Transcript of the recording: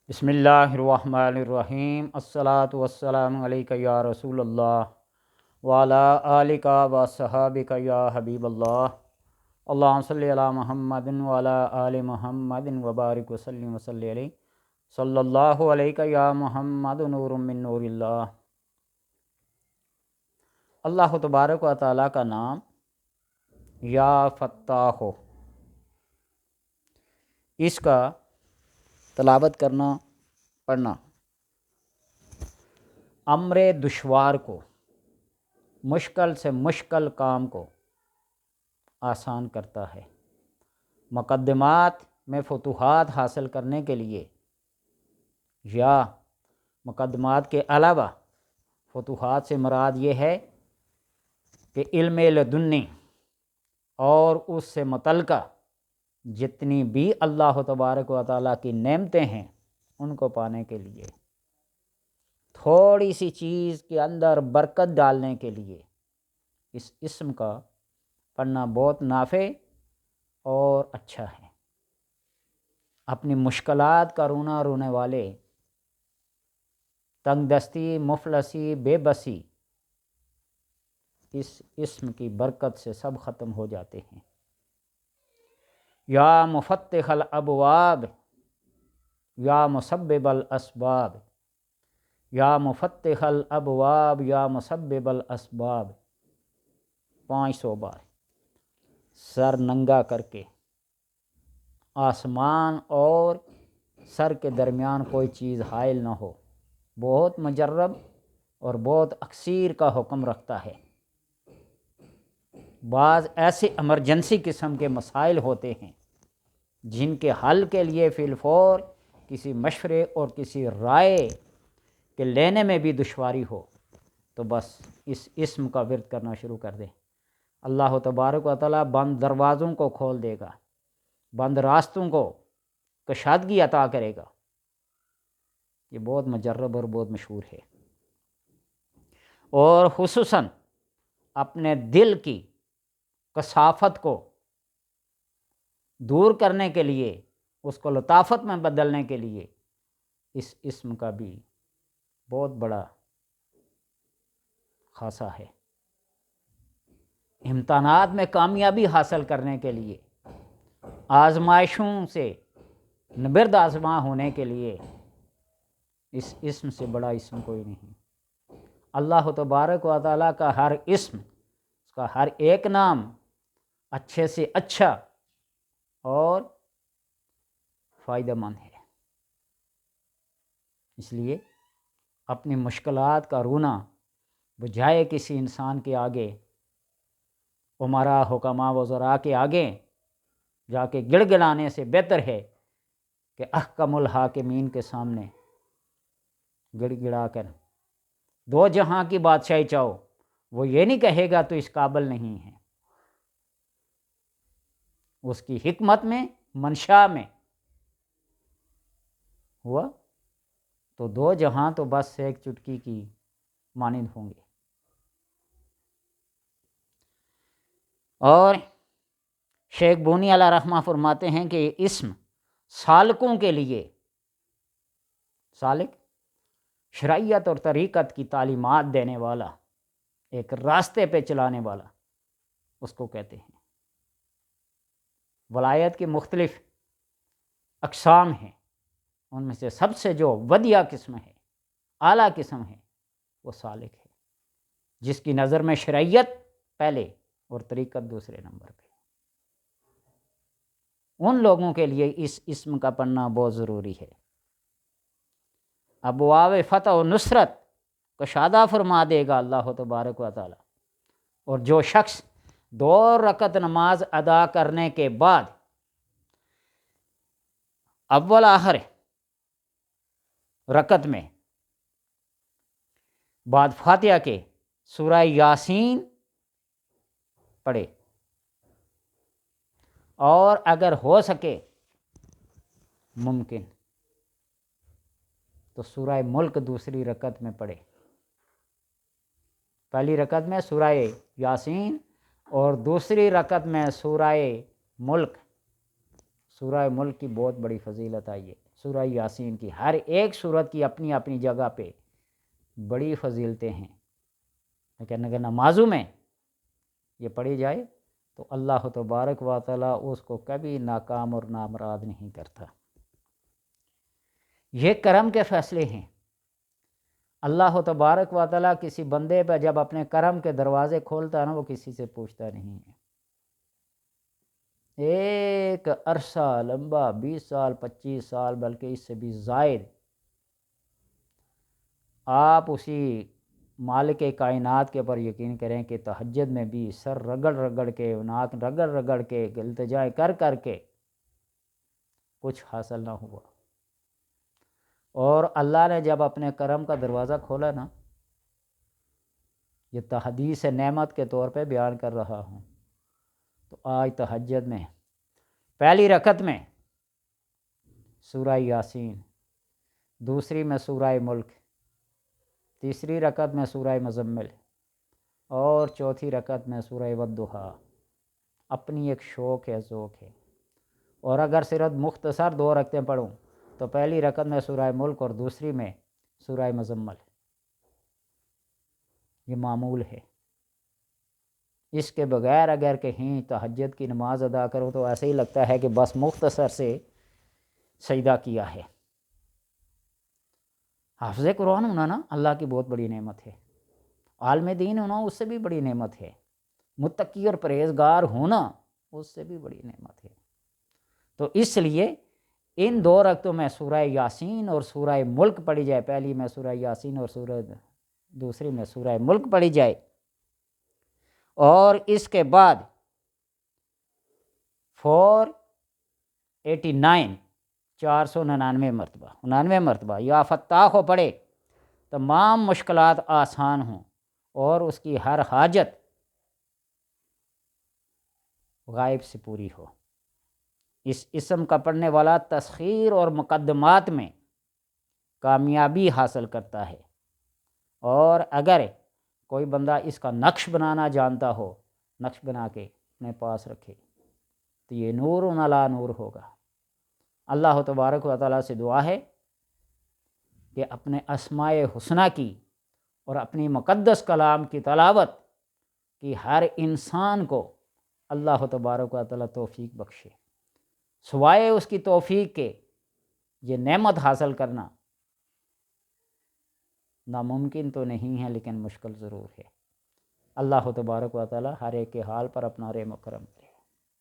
بسم اللہ الرحمن الرحیم الصلاۃ والسلام علیک یا رسول اللہ وعلی آلک و صحابک یا حبیب اللہ اللہم صلی علی محمد وعلی آل محمد وبارک وسلم وصلی علیہ صلی اللہ علیہ یا محمد نور من نور اللہ۔ اللہ تبارک و تعالیٰ کا نام یا فتاح، اس کا تلاوت کرنا پڑھنا امر دشوار کو، مشکل سے مشکل کام کو آسان کرتا ہے۔ مقدمات میں فتوحات حاصل کرنے کے لیے یا مقدمات کے علاوہ فتوحات سے مراد یہ ہے کہ علم لدنی اور اس سے متعلقہ جتنی بھی اللہ تبارک و تعالیٰ کی نعمتیں ہیں ان کو پانے کے لیے، تھوڑی سی چیز کے اندر برکت ڈالنے کے لیے اس اسم کا پڑھنا بہت نافع اور اچھا ہے۔ اپنی مشکلات کا رونا رونے والے، تنگ دستی، مفلسی، بے بسی اس اسم کی برکت سے سب ختم ہو جاتے ہیں۔ یا مفتح الابواب یا مسبب الاسباب، یا مفتح الابواب یا مسبب الاسباب 500 بار سر ننگا کر کے، آسمان اور سر کے درمیان کوئی چیز حائل نہ ہو، بہت مجرب اور بہت اکثیر کا حکم رکھتا ہے۔ بعض ایسے ایمرجنسی قسم کے مسائل ہوتے ہیں جن کے حل کے لیے فی الفور کسی مشورے اور کسی رائے کے لینے میں بھی دشواری ہو تو بس اس اسم کا ورد کرنا شروع کر دیں، اللہ تبارک و تعالیٰ بند دروازوں کو کھول دے گا، بند راستوں کو کشادگی عطا کرے گا۔ یہ بہت مجرب اور بہت مشہور ہے، اور خصوصاً اپنے دل کی کثافت کو دور کرنے کے لیے، اس کو لطافت میں بدلنے کے لیے اس اسم کا بھی بہت بڑا خاصہ ہے۔ امتحانات میں کامیابی حاصل کرنے کے لیے، آزمائشوں سے نبرد آزما ہونے کے لیے اس اسم سے بڑا اسم کوئی نہیں۔ اللہ تبارک و تعالیٰ کا ہر اسم، اس کا ہر ایک نام اچھے سے اچھا اور فائدہ مند ہے۔ اس لیے اپنی مشکلات کا رونا بجائے کسی انسان کے آگے، امراء، حکماء، وزراء کے آگے جا کے گڑ گڑانے سے بہتر ہے کہ احکم الحاکمین کے سامنے گڑ گڑا کر دو جہاں کی بادشاہی چاہو، وہ یہ نہیں کہے گا تو اس قابل نہیں ہے۔ اس کی حکمت میں، منشا میں ہوا تو دو جہاں تو بس ایک چٹکی کی مانند ہوں گے۔ اور شیخ بونی علیہ رحمہ فرماتے ہیں کہ یہ اسم سالکوں کے لیے، سالک شرعیت اور طریقت کی تعلیمات دینے والا، ایک راستے پہ چلانے والا، اس کو کہتے ہیں۔ ولایت کی مختلف اقسام ہیں، ان میں سے سب سے جو ودیع قسم ہے، اعلیٰ قسم ہے، وہ سالک ہے، جس کی نظر میں شرعیت پہلے اور طریقت دوسرے نمبر پہ۔ ان لوگوں کے لیے اس اسم کا پڑھنا بہت ضروری ہے۔ ابواب فتح و نصرت کشادہ فرما دے گا اللہ تبارک و تعالی۔ اور جو شخص 2 رکعت نماز ادا کرنے کے بعد اول آخر رکعت میں بعد فاتحہ کے سورہ یاسین پڑھے، اور اگر ہو سکے ممکن تو سورہ ملک دوسری رکعت میں پڑھے۔ پہلی رکعت میں سورہ یاسین اور دوسری رکعت میں سورہ ملک۔ سورہ ملک کی بہت بڑی فضیلت آئی ہے۔ سورہ یاسین کی ہر ایک سورت کی اپنی اپنی جگہ پہ بڑی فضیلتیں ہیں، لیکن اگر نمازوں میں یہ پڑھی جائے تو اللہ تبارک و تعالیٰ اس کو کبھی ناکام اور نامراد نہیں کرتا۔ یہ کرم کے فیصلے ہیں۔ اللہ تبارک و تعالیٰ کسی بندے پہ جب اپنے کرم کے دروازے کھولتا ہے نا، وہ کسی سے پوچھتا نہیں ہے۔ ایک عرصہ لمبا 20 سال 25 سال بلکہ اس سے بھی زائد آپ اسی مالک کائنات کے اوپر یقین کریں کہ تہجد میں بھی سر رگڑ رگڑ کے، ناک رگڑ رگڑ کے، التجائے کر کر کے کچھ حاصل نہ ہوا، اور اللہ نے جب اپنے کرم کا دروازہ کھولا نا، یہ تحدیث نعمت کے طور پہ بیان کر رہا ہوں، تو آج تہجد میں پہلی رکعت میں سورہ یاسین، دوسری میں سورہ ملک، تیسری رکعت میں سورہ مزمل، اور چوتھی رکعت میں سورہ والضحیٰ اپنی ایک شوق ہے، ذوق ہے۔ اور اگر صرف مختصر 2 رکعتیں پڑھوں تو پہلی رکعت میں سورہ ملک اور دوسری میں سورہ مزمل، یہ معمول ہے۔ اس کے بغیر اگر کہیں تہجد کی نماز ادا کرو تو ایسے ہی لگتا ہے کہ بس مختصر سے سجدہ کیا ہے۔ حافظ قرآن ہونا نا اللہ کی بہت بڑی نعمت ہے، عالم دین ہونا اس سے بھی بڑی نعمت ہے، متقی اور پرہیزگار ہونا اس سے بھی بڑی نعمت ہے۔ تو اس لیے ان 2 رکعتوں میں سورہ یاسین اور سورہ ملک پڑھی جائے، پہلی میں سورہ یاسین اور دوسری میں سورہ ملک پڑھی جائے، اور اس کے بعد 489 499 مرتبہ 99 مرتبہ یا فتاح کو پڑھے، تمام مشکلات آسان ہوں اور اس کی ہر حاجت غائب سے پوری ہو۔ اس اسم کا پڑھنے والا تسخیر اور مقدمات میں کامیابی حاصل کرتا ہے، اور اگر کوئی بندہ اس کا نقش بنانا جانتا ہو، نقش بنا کے اپنے پاس رکھے تو یہ نور علی نور ہوگا۔ اللہ تبارک و تعالیٰ سے دعا ہے کہ اپنے اسماء حسنہ کی اور اپنی مقدس کلام کی تلاوت کی ہر انسان کو اللہ تبارک و تعالیٰ توفیق بخشے۔ سوائے اس کی توفیق کے یہ نعمت حاصل کرنا ناممکن تو نہیں ہے، لیکن مشکل ضرور ہے۔ اللہ تبارک و تعالیٰ ہر ایک کے حال پر اپنا رحم و کرم کرے۔